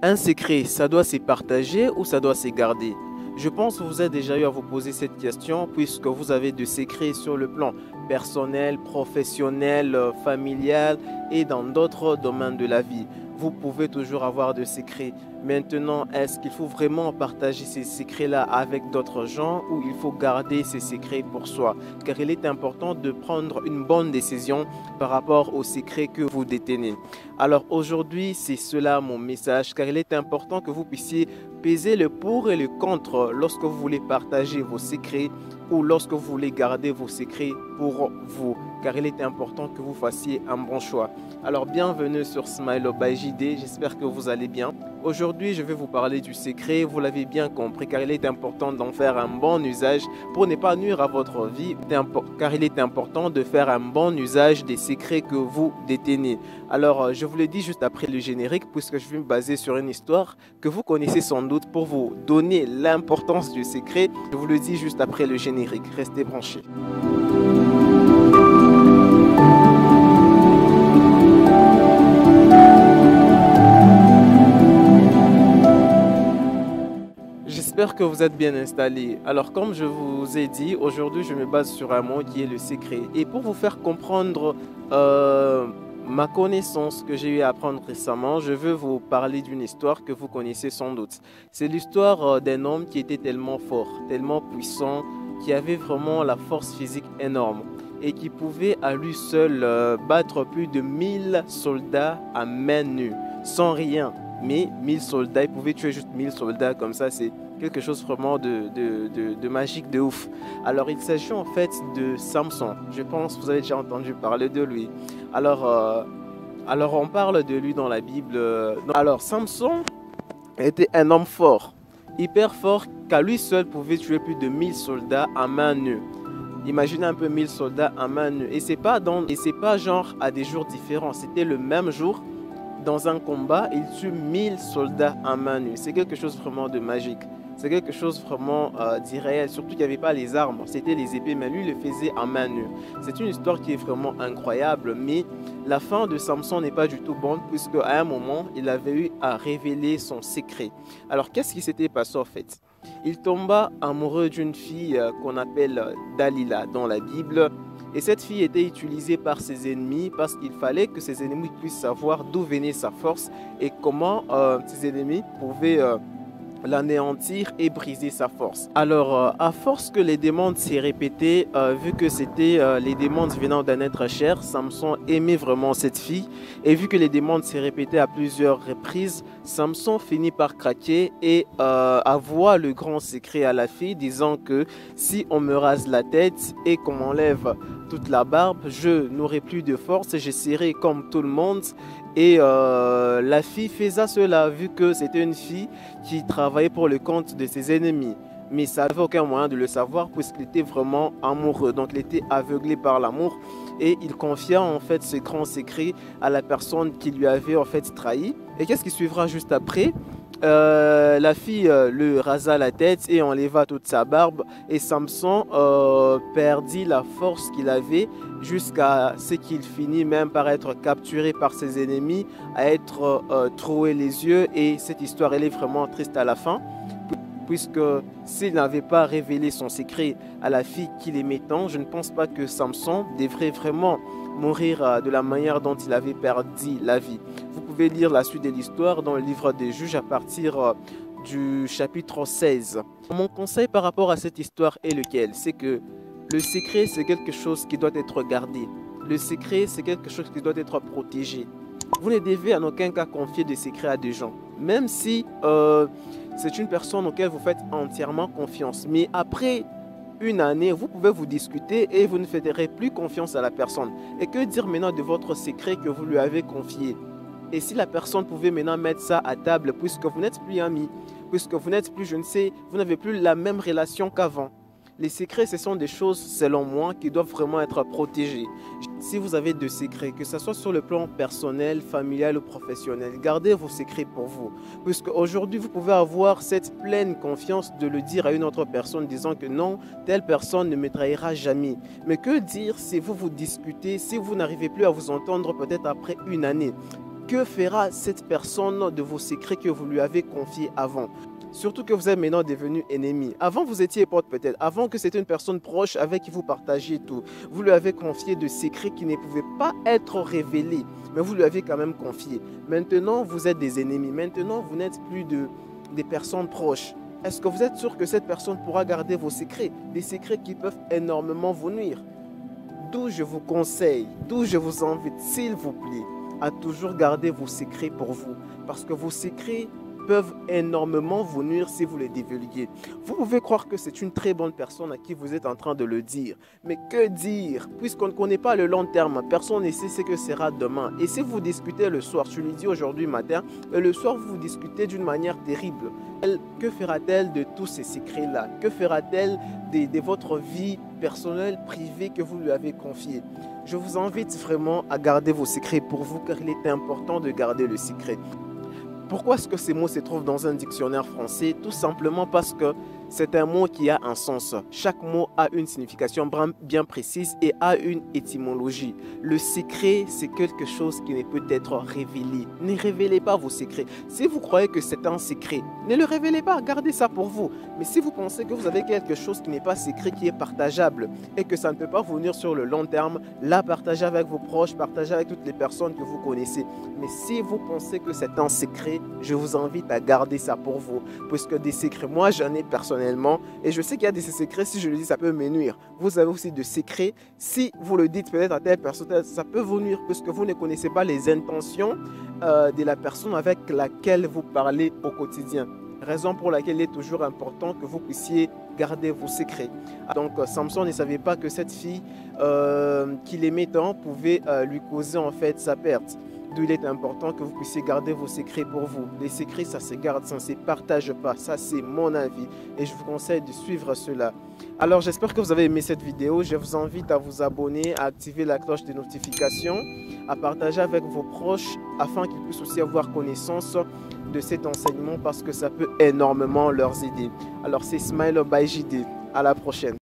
Un secret, ça doit se partager ou ça doit se garder? Je pense que vous avez déjà eu à vous poser cette question puisque vous avez des secrets sur le plan personnel, professionnel, familial et dans d'autres domaines de la vie. Vous pouvez toujours avoir des secrets. Maintenant, est-ce qu'il faut vraiment partager ces secrets-là avec d'autres gens ou il faut garder ces secrets pour soi? Car il est important de prendre une bonne décision par rapport aux secrets que vous détenez. Alors aujourd'hui, c'est cela mon message, car il est important que vous puissiez peser le pour et le contre lorsque vous voulez partager vos secrets ou lorsque vous voulez garder vos secrets pour vous, car il est important que vous fassiez un bon choix. Alors bienvenue sur Smile by JD, j'espère que vous allez bien. Aujourd'hui, je vais vous parler du secret, vous l'avez bien compris, car il est important d'en faire un bon usage pour ne pas nuire à votre vie, car il est important de faire un bon usage des secrets que vous détenez. Alors, je vous l'ai dit juste après le générique, puisque je vais me baser sur une histoire que vous connaissez sans doute pour vous donner l'importance du secret. Je vous le dis juste après le générique, restez branchés. J'espère que vous êtes bien installés. Alors comme je vous ai dit, aujourd'hui je me base sur un mot qui est le secret. Et pour vous faire comprendre ma connaissance que j'ai eu à apprendre récemment, je veux vous parler d'une histoire que vous connaissez sans doute. C'est l'histoire d'un homme qui était tellement fort, tellement puissant, qui avait vraiment la force physique énorme et qui pouvait à lui seul battre plus de 1000 soldats à main nue, sans rien. Mais 1000 soldats, il pouvait tuer juste 1000 soldats comme ça, c'est quelque chose vraiment de magique, de ouf. Alors il s'agit en fait de Samson. Je pense que vous avez déjà entendu parler de lui. Alors on parle de lui dans la Bible. Alors Samson était un homme fort, hyper fort, qu'à lui seul pouvait tuer plus de 1000 soldats à main nue. Imaginez un peu 1000 soldats à main nue. Et c'est pas genre à des jours différents, c'était le même jour. Dans un combat, il tue 1000 soldats à main nue. C'est quelque chose vraiment de magique. C'est quelque chose vraiment d'irréel. Surtout qu'il n'y avait pas les armes, c'était les épées. Mais lui, il le faisait à main nue. C'est une histoire qui est vraiment incroyable. Mais la fin de Samson n'est pas du tout bonne, puisque à un moment, il avait eu à révéler son secret. Alors, qu'est-ce qui s'était passé en fait? Il tomba amoureux d'une fille qu'on appelle Dalila dans la Bible. Et cette fille était utilisée par ses ennemis parce qu'il fallait que ses ennemis puissent savoir d'où venait sa force et comment ses ennemis pouvaient l'anéantir et briser sa force. Alors, à force que les demandes s'y répétaient, vu que c'était les demandes venant d'un être cher, Samson aimait vraiment cette fille. Et vu que les demandes s'y répétaient à plusieurs reprises, Samson finit par craquer et avoua le grand secret à la fille, disant que si on me rase la tête et qu'on m'enlève toute la barbe, je n'aurai plus de force, je serai comme tout le monde. Et la fille faisait cela, vu que c'était une fille qui travaillait pour le compte de ses ennemis. Mais ça n'avait aucun moyen de le savoir puisqu'il était vraiment amoureux. Donc il était aveuglé par l'amour et il confia en fait ce grand secret à la personne qui lui avait en fait trahi. Et qu'est-ce qui suivra juste après? La fille le rasa la tête et enleva toute sa barbe et Samson perdit la force qu'il avait jusqu'à ce qu'il finit même par être capturé par ses ennemis, à être troué les yeux. Et cette histoire elle est vraiment triste à la fin, puisque s'il n'avait pas révélé son secret à la fille qu'il aimait tant, je ne pense pas que Samson devrait vraiment mourir de la manière dont il avait perdu la vie. Vous pouvez lire la suite de l'histoire dans le livre des Juges à partir du chapitre 16. Mon conseil par rapport à cette histoire est lequel? C'est que le secret, c'est quelque chose qui doit être gardé. Le secret, c'est quelque chose qui doit être protégé. Vous ne devez en aucun cas confier des secrets à des gens, même si c'est une personne auquel vous faites entièrement confiance. Mais après une année, vous pouvez vous discuter et vous ne ferez plus confiance à la personne. Et que dire maintenant de votre secret que vous lui avez confié? Et si la personne pouvait maintenant mettre ça à table, puisque vous n'êtes plus amis, puisque vous n'êtes plus, je ne sais, vous n'avez plus la même relation qu'avant. Les secrets, ce sont des choses, selon moi, qui doivent vraiment être protégées. Si vous avez des secrets, que ce soit sur le plan personnel, familial ou professionnel, gardez vos secrets pour vous. Puisque aujourd'hui, vous pouvez avoir cette pleine confiance de le dire à une autre personne, disant que non, telle personne ne me trahira jamais. Mais que dire si vous vous discutez, si vous n'arrivez plus à vous entendre peut-être après une année? que fera cette personne de vos secrets que vous lui avez confiés avant? Surtout que vous êtes maintenant devenus ennemis. Avant, vous étiez potes peut-être. Avant que c'était une personne proche avec qui vous partagiez tout. Vous lui avez confié de secrets qui ne pouvaient pas être révélés. Mais vous lui avez quand même confié. Maintenant, vous êtes des ennemis. Maintenant, vous n'êtes plus des personnes proches. Est-ce que vous êtes sûr que cette personne pourra garder vos secrets? Des secrets qui peuvent énormément vous nuire. D'où je vous conseille, d'où je vous invite, s'il vous plaît, à toujours garder vos secrets pour vous. Parce que vos secrets peuvent énormément vous nuire si vous les divulguez. Vous pouvez croire que c'est une très bonne personne à qui vous êtes en train de le dire. Mais que dire? Puisqu'on ne connaît pas le long terme, personne ne sait ce que sera demain. Et si vous discutez le soir, je lui dis aujourd'hui matin, et le soir vous discutez d'une manière terrible. Que fera-t-elle de tous ces secrets-là? Que fera-t-elle de votre vie personnelle, privée que vous lui avez confiée? Je vous invite vraiment à garder vos secrets pour vous, car il est important de garder le secret. Pourquoi est-ce que ces mots se trouvent dans un dictionnaire français? Tout simplement parce que c'est un mot qui a un sens. Chaque mot a une signification bien précise et a une étymologie. Le secret, c'est quelque chose qui ne peut être révélé. Ne révélez pas vos secrets. Si vous croyez que c'est un secret, ne le révélez pas, gardez ça pour vous. Mais si vous pensez que vous avez quelque chose qui n'est pas secret, qui est partageable et que ça ne peut pas vous venir sur le long terme, là, partagez avec vos proches, partagez avec toutes les personnes que vous connaissez. Mais si vous pensez que c'est un secret, je vous invite à garder ça pour vous. Puisque des secrets, moi j'en ai personnellement, et je sais qu'il y a des secrets, si je le dis, ça peut me nuire. Vous avez aussi des secrets, si vous le dites peut-être à telle personne, ça peut vous nuire, puisque vous ne connaissez pas les intentions de la personne avec laquelle vous parlez au quotidien. Raison pour laquelle il est toujours important que vous puissiez garder vos secrets. Donc Samson ne savait pas que cette fille qu'il aimait tant pouvait lui causer en fait sa perte. D'où il est important que vous puissiez garder vos secrets pour vous. Les secrets, ça se garde, ça ne se partage pas. Ça, c'est mon avis. Et je vous conseille de suivre cela. Alors, j'espère que vous avez aimé cette vidéo. Je vous invite à vous abonner, à activer la cloche de notification, à partager avec vos proches afin qu'ils puissent aussi avoir connaissance de cet enseignement parce que ça peut énormément leur aider. Alors, c'est Smile by JD. À la prochaine.